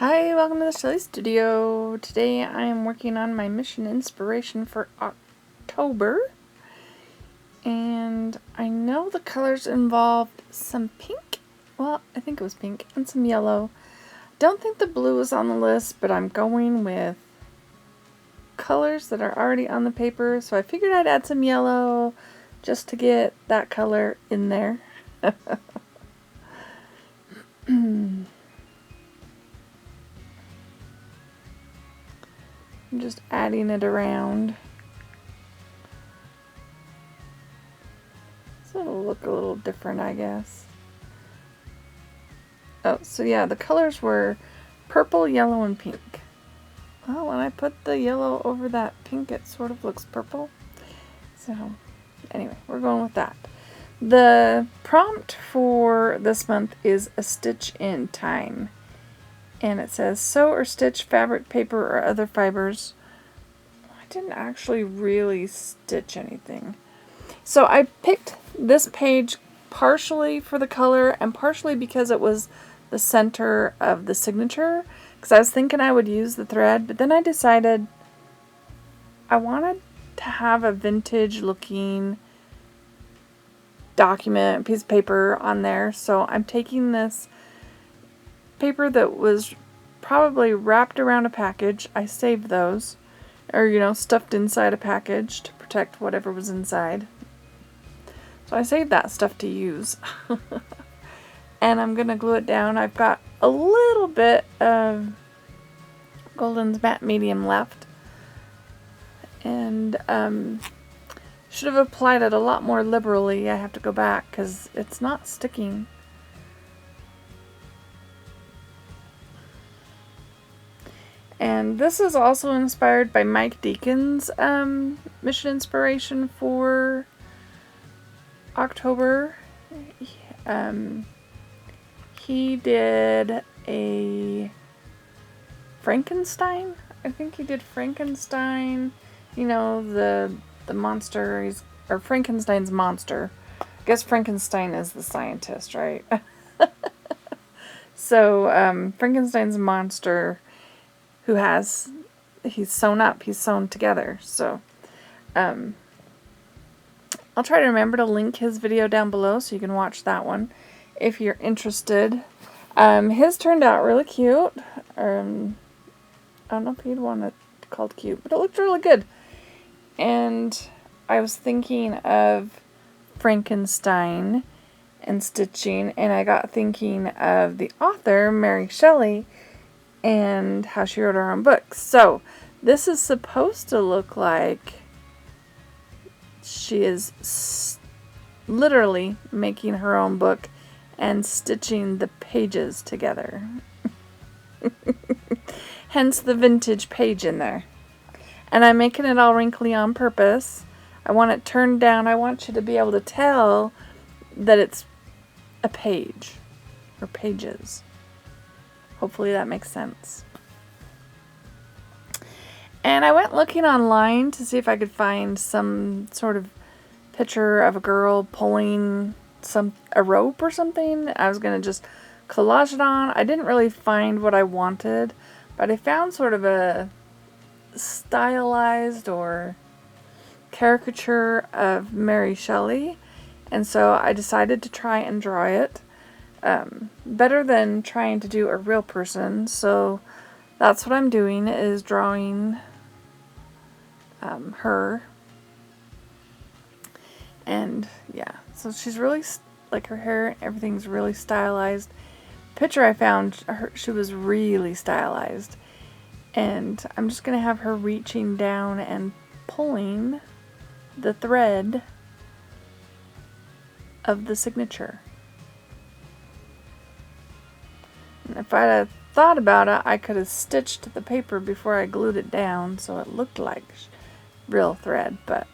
Hi, welcome to the Shelly Studio. Today I am working on my mission inspiration for October. And I know the colors involved some pink. Well, I think it was pink and some yellow. Don't think the blue is on the list, but I'm going with colors that are already on the paper. So I figured I'd add some yellow just to get that color in there. I'm just adding it around. So it'll look a little different, I guess. Oh, so yeah, the colors were purple, yellow, and pink. Well, when I put the yellow over that pink, it sort of looks purple. So, anyway, we're going with that. The prompt for this month is a stitch in time. And it says, sew or stitch fabric, paper, or other fibers. I didn't actually really stitch anything. So I picked this page partially for the color and partially because it was the center of the signature. Because I was thinking I would use the thread, but then I decided I wanted to have a vintage looking document, piece of paper on there. So I'm taking this paper that was probably wrapped around a package. I saved those, or stuffed inside a package to protect whatever was inside. So I saved that stuff to use. And I'm gonna glue it down. I've got a little bit of Golden's Matte Medium left, and should have applied it a lot more liberally. I have to go back because it's not sticking. And this is also inspired by Mike Deacon's mission inspiration for October. He did a Frankenstein. I think he did Frankenstein. The monster, or Frankenstein's monster. I guess Frankenstein is the scientist, right? So Frankenstein's monster, who he's sewn up, he's sewn together. So I'll try to remember to link his video down below so you can watch that one if you're interested. His turned out really cute. I don't know if he'd want it called cute, but it looked really good. And I was thinking of Frankenstein and stitching, and I got thinking of the author, Mary Shelley, and how she wrote her own books. So this is supposed to look like she is literally making her own book and stitching the pages together. Hence the vintage page in there. And I'm making it all wrinkly on purpose. I want it turned down. I want you to be able to tell that it's a page or pages. Hopefully that makes sense. And I went looking online to see if I could find some sort of picture of a girl pulling a rope or something. I was going to just collage it on. I didn't really find what I wanted, but I found sort of a stylized or caricature of Mary Shelley, and so I decided to try and draw it. Better than trying to do a real person, so that's what I'm doing, is drawing her. And yeah, so she's really, like, her hair, everything's really stylized. The picture I found, she was really stylized. And I'm just going to have her reaching down and pulling the thread of the signature. And if I'd have thought about it, I could have stitched the paper before I glued it down so it looked like real thread, but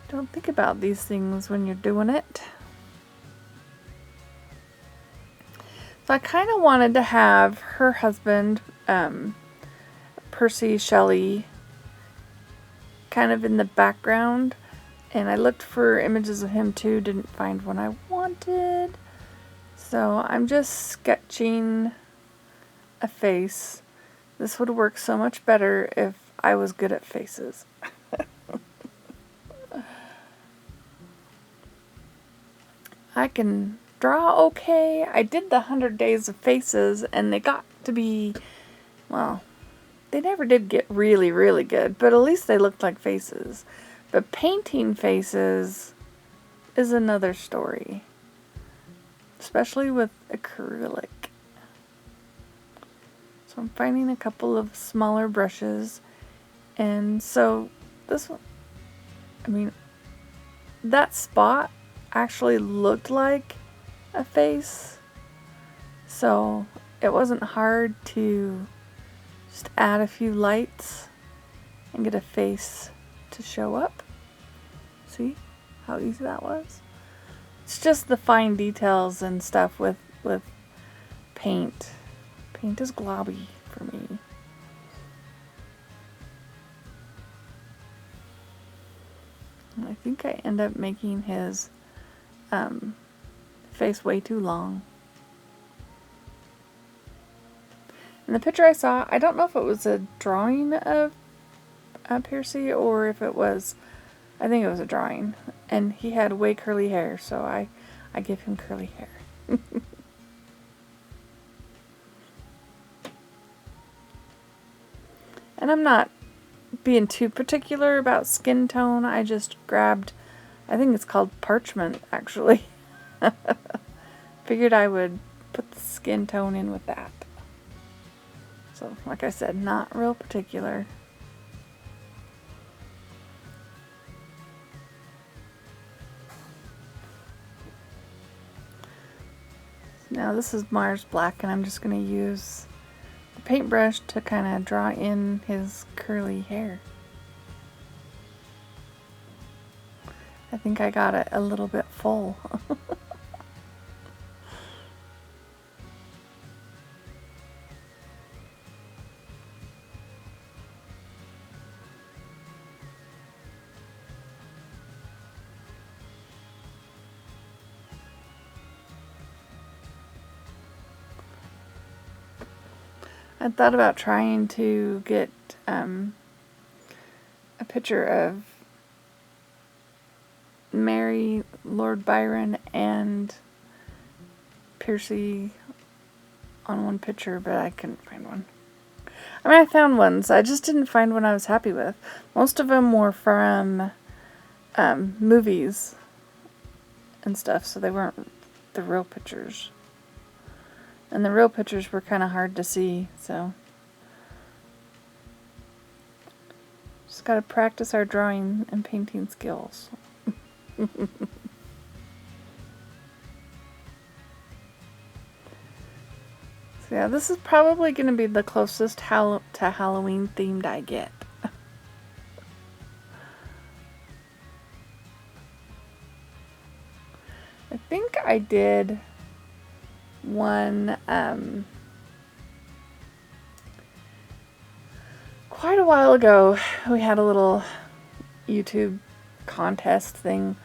don't think about these things when you're doing it. So I kind of wanted to have her husband, Percy Shelley, kind of in the background. And I looked for images of him too, didn't find one I wanted. So I'm just sketching a face. This would work so much better if I was good at faces. I can draw okay. I did the 100 Days of Faces, and they got to be, well, they never did get really, really good, but at least they looked like faces. But painting faces is another story, especially with acrylic. So I'm finding a couple of smaller brushes, and so this one, I mean, that spot actually looked like a face, so it wasn't hard to just add a few lights and get a face to show up. See how easy that was? It's just the fine details and stuff with paint. Paint is globby for me. And I think I end up making his face way too long. In the picture I saw, I don't know if it was a drawing of Piercy or if it was, I think it was a drawing. And he had way curly hair, so I give him curly hair. And I'm not being too particular about skin tone. I just grabbed, I think it's called parchment, actually. Figured I would put the skin tone in with that. So, like I said, not real particular. Now this is Mars Black, and I'm just going to use the paintbrush to kind of draw in his curly hair. I think I got it a little bit full. I thought about trying to get a picture of Mary, Lord Byron, and Piercy on one picture, but I couldn't find one. I mean, I found ones. I just didn't find one I was happy with. Most of them were from movies and stuff, so they weren't the real pictures. And the real pictures were kind of hard to see, so just got to practice our drawing and painting skills. So yeah, this is probably going to be the closest to Halloween themed I get. I think I did one quite a while ago. We had a little YouTube contest thing.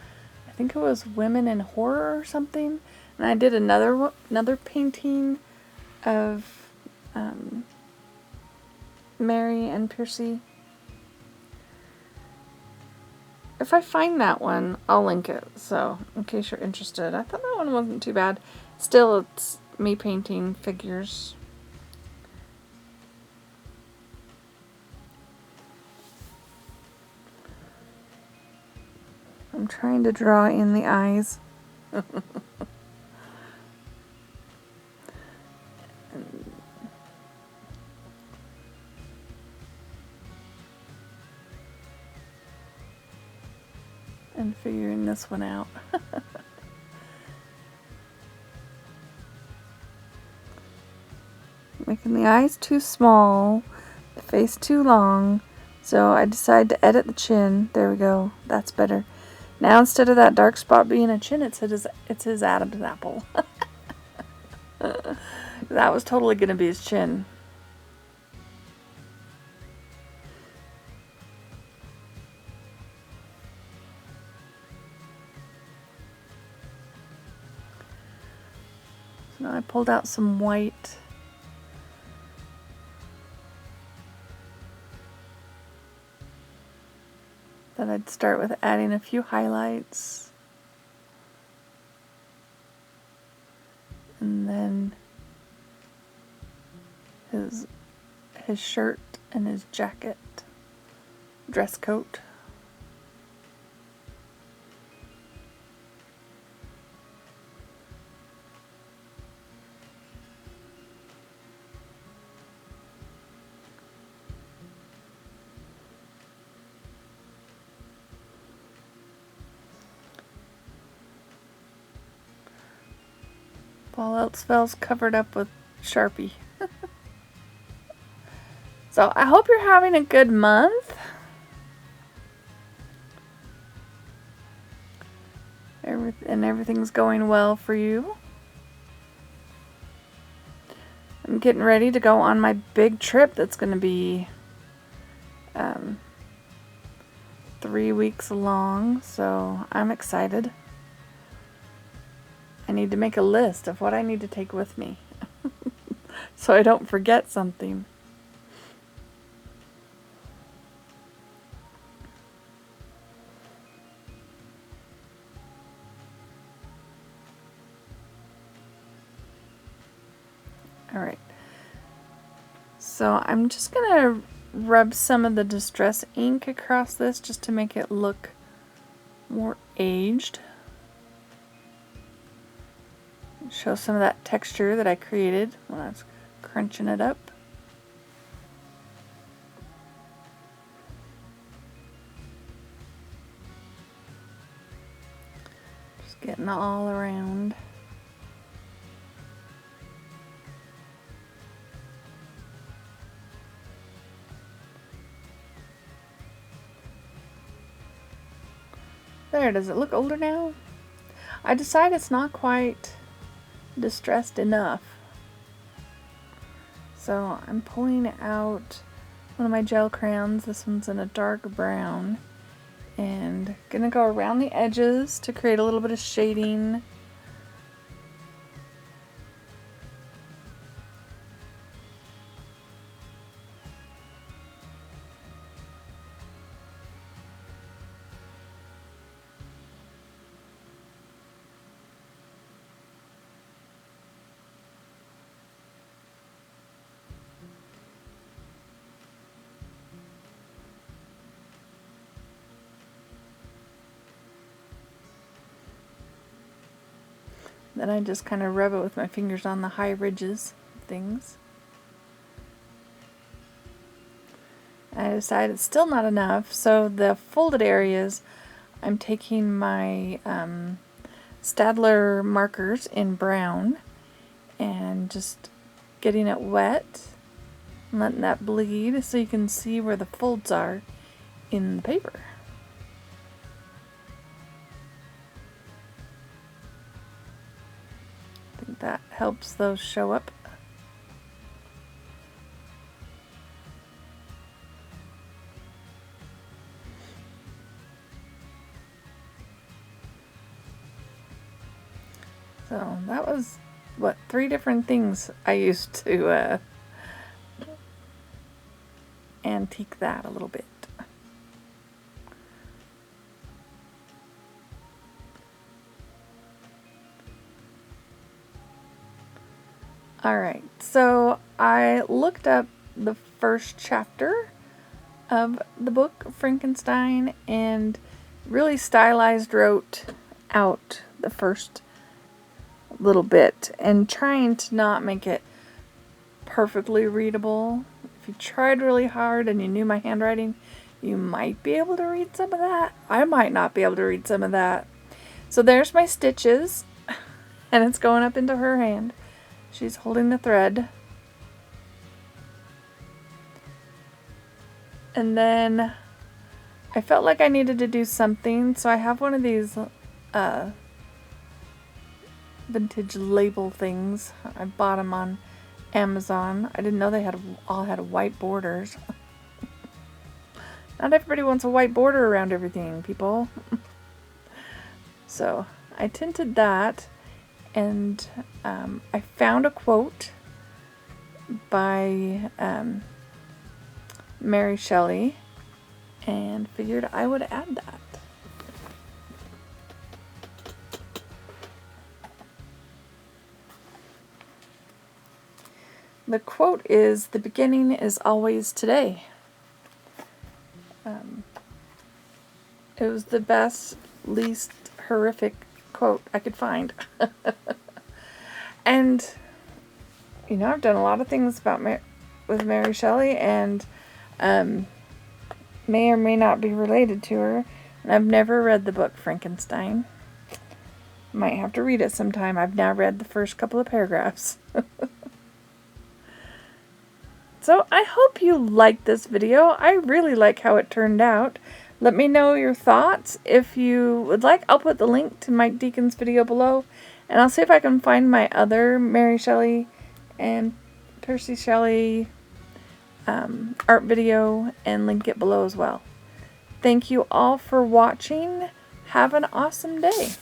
I think it was Women in Horror or something. And I did another painting of Mary and Piercy. If I find that one, I'll link it, so in case you're interested. I thought that one wasn't too bad. Still, it's me painting figures. I'm trying to draw in the eyes. And figuring this one out. Making the eyes too small, the face too long, so I decided to edit the chin. There we go. That's better. Now instead of that dark spot being a chin, it's his Adam's apple. That was totally going to be his chin. So now I pulled out some white Then I'd start with adding a few highlights. And then his shirt and his jacket, dress coat. All else fails, covered up with Sharpie. So I hope you're having a good month. And everything's going well for you. I'm getting ready to go on my big trip that's going to be 3 weeks long, so I'm excited. I need to make a list of what I need to take with me so I don't forget something. Alright, so I'm just going to rub some of the Distress ink across this just to make it look more aged. Show some of that texture that I created when I was crunching it up. Just getting all around. There, does it look older now? I decide it's not quite distressed enough. So I'm pulling out one of my gel crayons. This one's in a dark brown. And gonna go around the edges to create a little bit of shading. Then I just kind of rub it with my fingers on the high ridges of things. I decide it's still not enough, so the folded areas, I'm taking my Staedtler markers in brown and just getting it wet and letting that bleed so you can see where the folds are in the paper. I think that helps those show up. So that was, what, 3 different things I used to antique that a little bit. Alright, so I looked up the first chapter of the book, Frankenstein, and really stylized wrote out the first little bit and trying to not make it perfectly readable. If you tried really hard and you knew my handwriting, you might be able to read some of that. I might not be able to read some of that. So there's my stitches, and it's going up into her hand. She's holding the thread. And then I felt like I needed to do something, so I have one of these vintage label things. I bought them on Amazon. I didn't know they all had white borders. Not everybody wants a white border around everything, people. So I tinted that, and I found a quote by Mary Shelley, and figured I would add that. The quote is, "The beginning is always today." It was the best, least horrific quote I could find. And, you know, I've done a lot of things with Mary Shelley, and may or may not be related to her. And I've never read the book Frankenstein. Might have to read it sometime. I've now read the first couple of paragraphs. So I hope you liked this video. I really like how it turned out. Let me know your thoughts. If you would like, I'll put the link to Mike Deacon's video below. And I'll see if I can find my other Mary Shelley and Percy Shelley art video and link it below as well. Thank you all for watching. Have an awesome day.